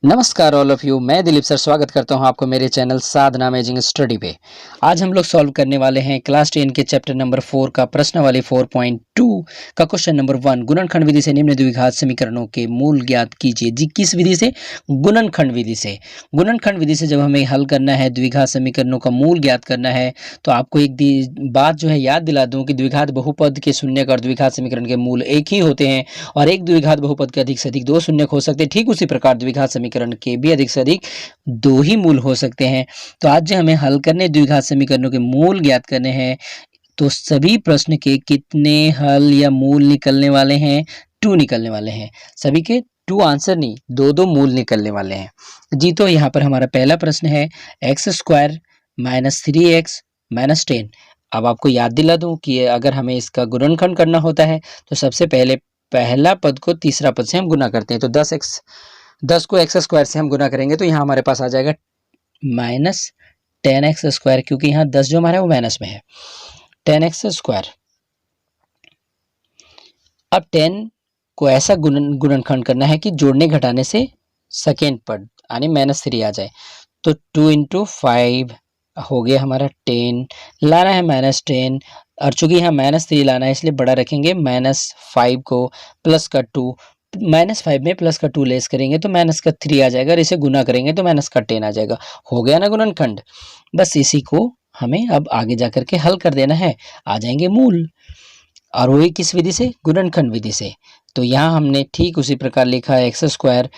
नमस्कार all of you. मैं Dilip sir स्वागत करता हूं आपको मेरे चैनल साधना अमेजिंग स्टडी पे। आज हम लोग सॉल्व करने वाले हैं क्लास 10 के चैप्टर नंबर 4 का प्रश्नावली 4.2 का क्वेश्चन नंबर 1। गुणनखंड विधि से निम्न द्विघात समीकरणों के मूल ज्ञात कीजिए। जी किस विधि से? गुणनखंड विधि से। गुणनखंड विधि से जब हमें हल करना है, द्विघात समीकरणों का मूल ज्ञात करना है, तो आपको एक बात जो है याद दिला दूं कि द्विघात बहुपद के शून्यक और द्विघात समीकरण के मूल एक ही होते हैं और एक द्विघात बहुपद के अधिक से अधिक दो शून्यक हो सकते हैं। ठीक उसी प्रकार द्विघात समीकरण के भी अधिक से अधिक दो ही मूल हो सकते हैं। तो आज जो हमें हल करने द्विघात समीकरणों के मूल ज्ञात करने हैं, तो सभी प्रश्न के कितने हल या मूल निकलने वाले हैं? 2 निकलने वाले हैं। सभी के 2 आंसर नहीं, दो दो मूल निकलने वाले हैं जी। तो यहाँ पर हमारा पहला प्रश्न है x square minus 3x minus 10। अब आपको याद दिला दूं कि अगर हमें इसका गुणनखंड करना होता है तो सबसे पहले पहला पद को तीसरा पद से हम गुना करते हैं। तो 10 को एक्स स्क्वायर से हम गुना करेंगे तो यहाँ हमारे पास आ जाएगा माइनस 10x स्क्वायर, क्योंकि यहाँ 10 जो हमारा है वो माइनस में है। 10x square. अब 10 को ऐसा गुणनखंड करना है कि जोड़ने घटाने से सेकेंड पद यानी -3 आ जाए। तो 2 × 5 हो गया हमारा 10, लाना है -10, और चूंकि यहाँ -3 लाना है इसलिए बड़ा रखेंगे। -5 को प्लस का 2, -5 में प्लस का 2 लेस करेंगे तो -3 आ जाएगा, और इसे गुना करेंगे तो -10 आ जाएगा। हो गया ना गुणनखंड। बस इसी को हमें अब आगे जाकर के हल कर देना है, आ जाएंगे मूल। और वही किस विधि से? गुणनखंड विधि से। तो यहाँ हमने ठीक उसी प्रकार लिखा है एक्स स्क्वायर,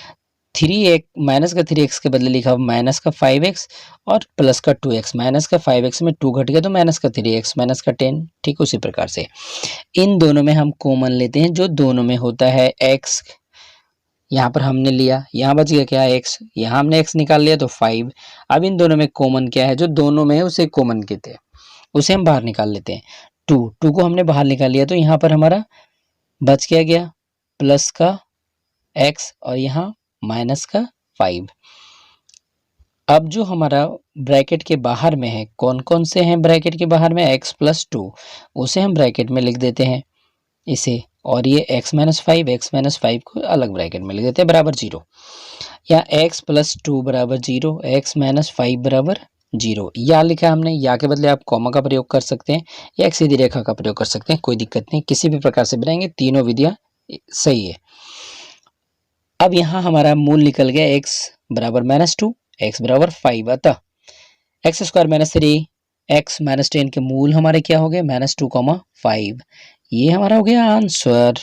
माइनस का 3x के बदले लिखा माइनस का 5x और प्लस का 2x। माइनस का 5x में 2 घट गया तो माइनस का 3x माइनस का 10। ठीक उसी प्रकार से इन दोनों में हम कॉमन लेते हैं, जो दोनों में होता है x। यहाँ पर हमने लिया, यहाँ बच गया क्या? x। यहाँ हमने x निकाल लिया तो 5। अब इन दोनों में कॉमन क्या है? जो दोनों में है उसे कॉमन कहते हैं, उसे हम बाहर निकाल लेते हैं। 2 को हमने बाहर निकाल लिया तो यहाँ पर हमारा बच क्या गया? प्लस का x और यहाँ माइनस का 5। अब जो हमारा ब्रैकेट के बाहर में है, कौन कौन से हैं ब्रैकेट के बाहर में? x + 2, उसे हम ब्रैकेट में लिख देते हैं इसे, और ये x - 5 को अलग ब्रैकेट में लिख देते हैं बराबर 0। या x + 2 बराबर 0, x - 5 बराबर 0। या लिखा हमने, या के बदले आप कॉमा का प्रयोग कर सकते हैं या एक सीधी रेखा का प्रयोग कर सकते हैं, कोई दिक्कत नहीं, किसी भी प्रकार से बनाएंगे, तीनों विधियां सही है। अब यहाँ हमारा मूल निकल गया x बराबर -2, x बराबर 5। अतः एक्स स्क्वायर -3 x - 10 के मूल हमारे क्या हो गए? -2, 5। ये हमारा हो गया आंसर।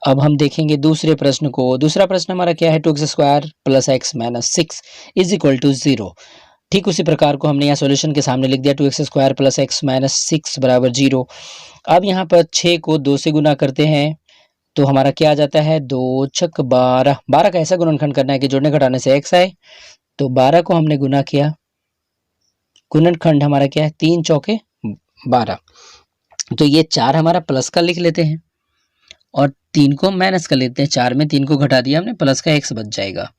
अब हम देखेंगे दूसरे प्रश्न को। दूसरा प्रश्न हमारा क्या है? 2x square + x - 6 = 0। ठीक उसी प्रकार को हमने यहाँ सॉल्यूशन के सामने लिख दिया, 2x स्क्वायर + x - 6 बराबर 0। अब यहाँ पर 6 को 2 से गुना करते हैं तो हमारा क्या आ जाता है? 2 छक 12। 12 का ऐसा गुणनखंड करना है कि जोड़ने घटाने से x आए। तो 12 को हमने गुना किया, गुणनखंड हमारा क्या है? 3 चौके 12। तो ये 4 हमारा प्लस का लिख लेते हैं और 3 को माइनस का लेते हैं। 4 में 3 को घटा दिया हमने, प्लस का x बच जाएगा।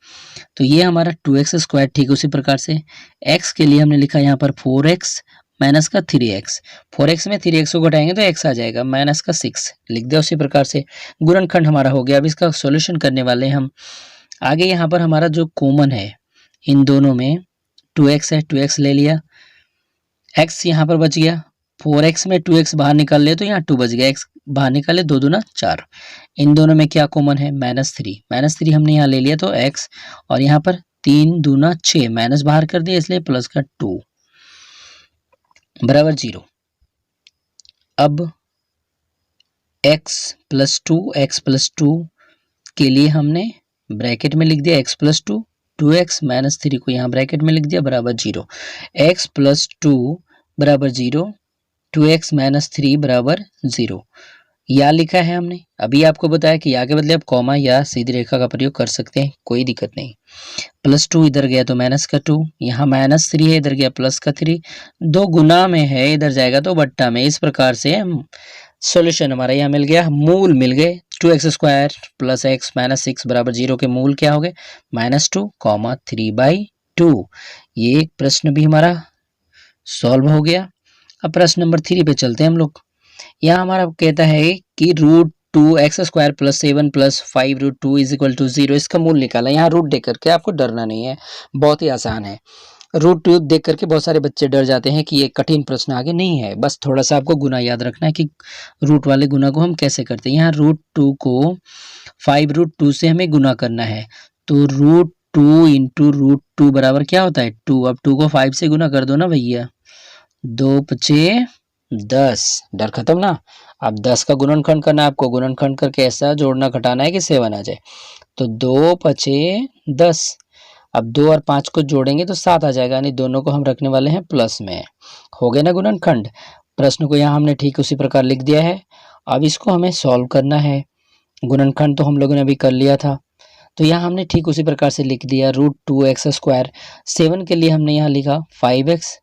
तो ये हमारा 2x स्क्वायर। ठीक उसी प्रकार से x के लिए हमने लिखा यहाँ पर 4x माइनस का 3x। 4x में 3x को घटाएंगे तो x आ जाएगा, माइनस का 6 लिख दिया। उसी प्रकार से गुणनखंड हमारा हो गया। अब इसका सॉल्यूशन करने वाले हम आगे। यहाँ पर हमारा जो कॉमन है इन दोनों में 2x है, 2x ले लिया, x यहाँ पर बच गया। 4x में 2x बाहर निकाल ले तो यहाँ 2 बच गया, x बाहर निकाले 2 दूना 4। इन दोनों में क्या कॉमन है? -3 हमने यहाँ ले लिया तो x, और यहाँ पर 3 दूना 6, माइनस बाहर कर दिया इसलिए प्लस का 2 बराबर 0। अब x + 2 के लिए हमने ब्रैकेट में लिख दिया x + 2, 2x - 3 को यहाँ ब्रैकेट में लिख दिया बराबर 0। x + 2 बराबर 0, 2x - 3 बराबर 0। या लिखा है हमने। अभी आपको बताया कि या के बदले आप कॉमा या सीधी रेखा का प्रयोग कर सकते हैं, कोई दिक्कत नहीं। +2 इधर गया तो -2, यहाँ -3 है, इधर गया +3, 2 गुना में है, इधर जाएगा तो बट्टा में। इस प्रकार से हम सॉल्यूशन हमारा यहाँ मिल गया, मूल मिल गए। 2x स्क्वायर + x - 6 बराबर 0 के मूल क्या हो गए? -2, 3/2। ये एक प्रश्न भी हमारा सॉल्व हो गया। अब प्रश्न नंबर 3 पे चलते हैं हम लोग। यहाँ हमारा कहता है कि 2x² plus 7 plus 5√2 is equal to 0, इसका मूल निकाला। यहाँ रूट देख करके आपको डरना नहीं है, बहुत ही आसान है। √2 देख करके बहुत सारे बच्चे डर जाते हैं कि ये कठिन प्रश्न आगे नहीं है, बस थोड़ा सा आपको गुना याद रखना है कि रूट वाले गुना को हम कैसे करते हैं। यहाँ √2 को 5√2 से हमें गुना करना है, तो √2 इंटू √2 बराबर क्या होता है 2। अब 2 को 5 से गुना कर दो ना भैया, 2 पचे 10, डर खत्म ना। अब 10 का गुणनखंड करना है आपको, गुणनखंड करके ऐसा जोड़ना घटाना है कि 7 आ जाए, तो 2 पचे 10। अब 2 और 5 को जोड़ेंगे तो 7 आ जाएगा, यानी दोनों को हम रखने वाले हैं प्लस में। हो गया ना गुणनखंड। प्रश्न को यहाँ हमने ठीक उसी प्रकार लिख दिया है। अब इसको हमें सॉल्व करना है। गुणनखंड तो हम लोगों ने अभी कर लिया था, तो यहाँ हमने ठीक उसी प्रकार से लिख दिया √2x²। 7 के लिए हमने यहाँ लिखा 5x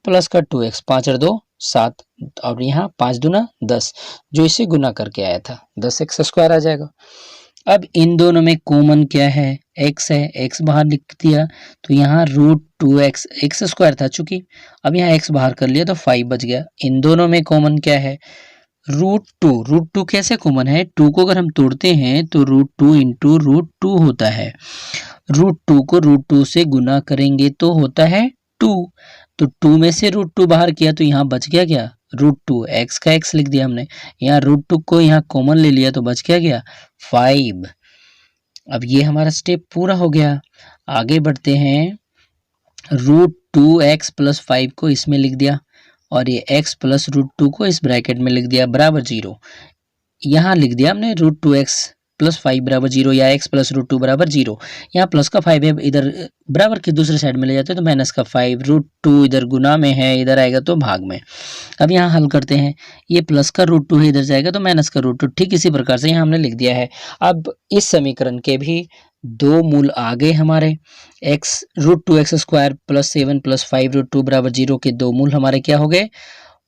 प्लस का 2x, 5 और 2 7, और यहाँ 5 दूना 10, जो इसे गुना करके आया था 10x² आ जाएगा। अब इन दोनों में कॉमन क्या है, x है, x बाहर लिख दिया, तो यहाँ √2x x² था चूंकि, अब यहाँ x बाहर कर लिया तो 5 बच गया। इन दोनों में कॉमन क्या है, √2 कैसे कॉमन है, 2 को अगर हम तोड़ते हैं तो √2 इंटू √2 होता है। √2 को √2 से गुना करेंगे तो होता है 2, तो 2 में से √2 बाहर किया तो यहाँ बच गया क्या, √2, x का x लिख दिया हमने, यहाँ √2 को यहाँ कॉमन ले लिया तो बच गया 5। अब ये हमारा स्टेप पूरा हो गया। आगे बढ़ते हैं, √2x प्लस 5 को इसमें लिख दिया, और ये x प्लस √2 को इस ब्रैकेट में लिख दिया बराबर 0। यहाँ लिख दिया हमने √2x प्लस 5 बराबर 0, या x प्लस √2 बराबर 0। यहाँ प्लस का 5 है, इधर बराबर के दूसरे साइड में ले जाते हैं तो माइनस का 5, √2 इधर गुना में है, इधर आएगा तो भाग में। अब यहाँ हल करते हैं, ये प्लस का √2 है, इधर जाएगा तो माइनस का √2, ठीक इसी प्रकार से यहाँ हमने लिख दिया है। अब इस समीकरण के भी दो मूल आ गए हमारे, √2x² प्लस 7 प्लस 5√2 बराबर 0 के दो मूल हमारे क्या हो गए,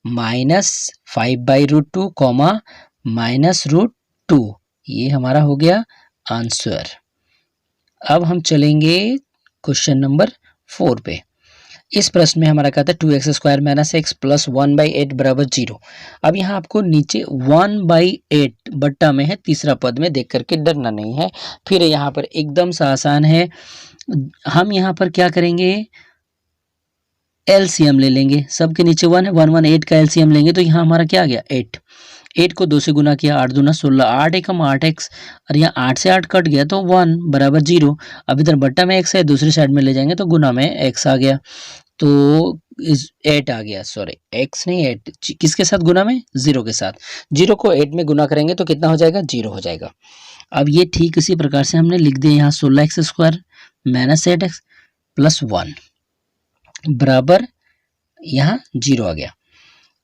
-5/√2 कॉमा -√2, ये हमारा हो गया आंसर। अब हम चलेंगे क्वेश्चन नंबर 4 पे। इस प्रश्न में हमारा कहता है 2x² - x प्लस 1/8 बराबर 0। अब यहाँ आपको नीचे 1/8 बट्टा में है, तीसरा पद में देख करके डरना नहीं है। फिर यहाँ पर एकदम सा आसान है, हम यहाँ पर क्या करेंगे, एलसीएम ले लेंगे। सबके नीचे 1 है, 1 1 8 का एलसीएम लेंगे तो यहाँ हमारा क्या आ गया 8 को 2 से गुना किया, 8 दूना 16, 8 एकम 8x, और यहाँ 8 से 8 कट गया तो 1 बराबर 0। अब इधर बट्टा में x है, दूसरी साइड में ले जाएंगे तो गुना में x आ गया, तो 8 आ गया, सॉरी x नहीं 8, किसके साथ गुना में, 0 के साथ। 0 को 8 में गुना करेंगे तो कितना हो जाएगा, 0 हो जाएगा। अब ये ठीक इसी प्रकार से हमने लिख दिया, यहाँ 16x² - 8x प्लस 1 बराबर यहाँ 0 आ गया।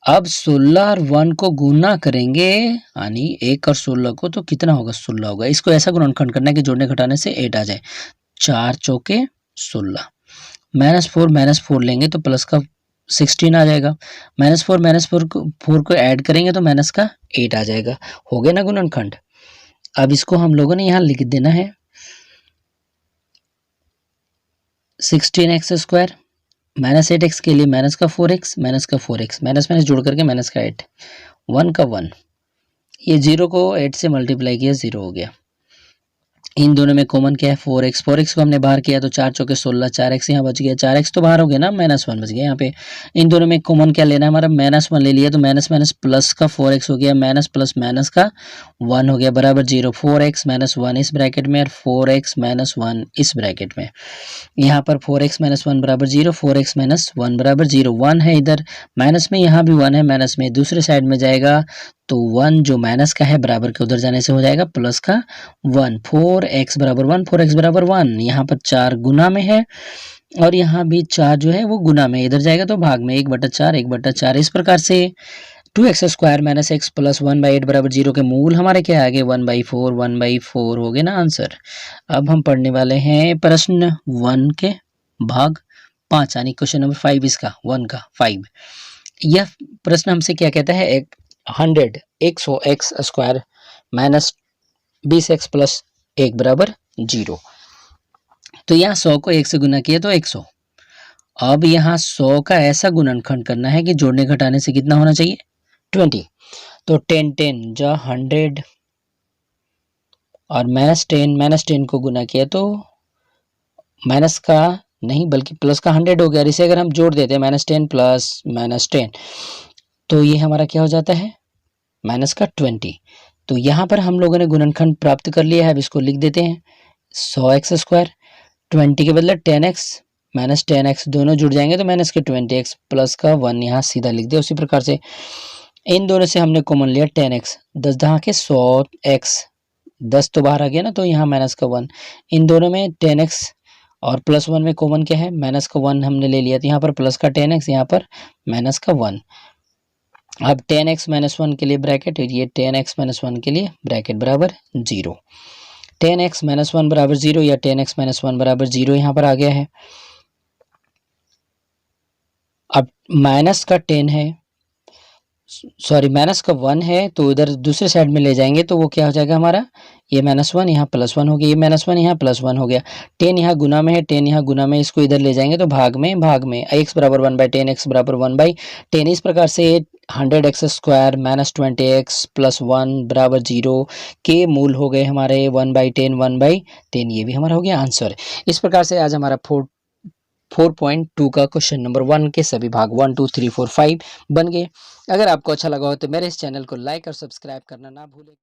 अब 16 और 1 को गुना करेंगे, यानी 1 और 16 को, तो कितना होगा, 16 होगा। इसको ऐसा गुणनखंड करना है कि जोड़ने घटाने से 8 आ जाए, 4 चौके 16, -4 लेंगे तो प्लस का 16 आ जाएगा, -4 को ऐड करेंगे तो माइनस का 8 आ जाएगा। हो गया ना गुणनखंड। अब इसको हम लोगों ने यहाँ लिख देना है 16x² -8x के लिए माइनस का 4x, माइनस जोड़ करके माइनस का 8, 1 का 1, ये 0 को 8 से मल्टीप्लाई किया, 0 हो गया। इन दोनों में कॉमन क्या है, 4x को हमने बाहर किया तो 4 चौके 16, 4x यहाँ बच गया, 4x तो बाहर हो गया ना, -1 बच गया यहाँ पे। इन दोनों में कॉमन क्या लेना है हमारा, -1 ले लिया तो माइनस प्लस का 4x हो गया, माइनस प्लस माइनस का 1 हो गया बराबर 0। 4x - 1 इस ब्रैकेट में और 4x - 1 इस ब्रैकेट में। यहाँ पर 4x - 1 बराबर 0, 4x - 1 बराबर 0, 1 है इधर माइनस में, यहाँ भी 1 है माइनस में, दूसरे साइड में जाएगा तो 1 जो माइनस का है बराबर के उधर जाने से हो जाएगा प्लस का 1। 4x बराबर 1, 4x बराबर 1, यहाँ पर 4 गुना में है और यहाँ भी 4 जो है वो गुना में, इधर जाएगा तो भाग में, 1/4 1/4। इस प्रकार से 2x² - x प्लस 1/8 बराबर 0 के मूल हमारे क्या आ गए, 1/4 हो गए ना आंसर। अब हम पढ़ने वाले हैं प्रश्न 1 के भाग 5, यानी क्वेश्चन नंबर 5 इसका 1 का 5। यह प्रश्न हमसे क्या कहता है, 100x - 20x प्लस 1 बराबर 0। तो यहाँ 100 को 1 से गुना किया तो 100। अब यहाँ 100 का ऐसा गुणनखंड करना है कि जोड़ने घटाने से कितना होना चाहिए, 20। तो 10 10 जा 100, और -10 को गुना किया तो माइनस का नहीं बल्कि प्लस का 100 हो गया। और इसे अगर हम जोड़ देते हैं -10 प्लस -10 तो ये हमारा क्या हो जाता है माइनस का 20। तो यहाँ पर हम लोगों ने गुणनखंड प्राप्त कर लिया है। अब इसको लिख देते हैं 100x², 20 के बदले 10x -10x दोनों जुड़ जाएंगे तो माइनस के 20x प्लस का 1 यहाँ सीधा लिख दिया। उसी प्रकार से इन दोनों से हमने कॉमन लिया 10x, 10 दहा के 100x, 10 तो बाहर आ गया ना तो यहाँ माइनस का 1। इन दोनों में 10x और प्लस 1 में कॉमन क्या है माइनस का 1 हमने ले लिया, तो यहाँ पर प्लस का 10x, यहाँ पर माइनस का 1। अब 10x - 1 के लिए ब्रैकेट, ये 10x - 1 के लिए ब्रैकेट बराबर 0। 10x - 1 बराबर 0 या 10x - 1 बराबर 0 यहाँ पर आ गया है। अब माइनस का 10 है, सॉरी माइनस का 1 है तो इधर दूसरे साइड में ले जाएंगे तो वो क्या हो जाएगा हमारा, ये -1 यहाँ +1 हो गया, ये -1 यहाँ +1 हो गया। 10 यहाँ गुना में है, 10 यहाँ गुना में, इसको इधर ले जाएंगे तो भाग में x बराबर 1/10, x बराबर 1/10। इस प्रकार से 100x² -20x + 1 बराबर 0 के मूल हो गए हमारे 1/10 ये भी हमारा हो गया आंसर। इस प्रकार से आज हमारा 4.2 का क्वेश्चन नंबर 1 के सभी भाग 1 2 3 4 5 बन गए। अगर आपको अच्छा लगा हो तो मेरे इस चैनल को लाइक और सब्सक्राइब करना ना भूलें।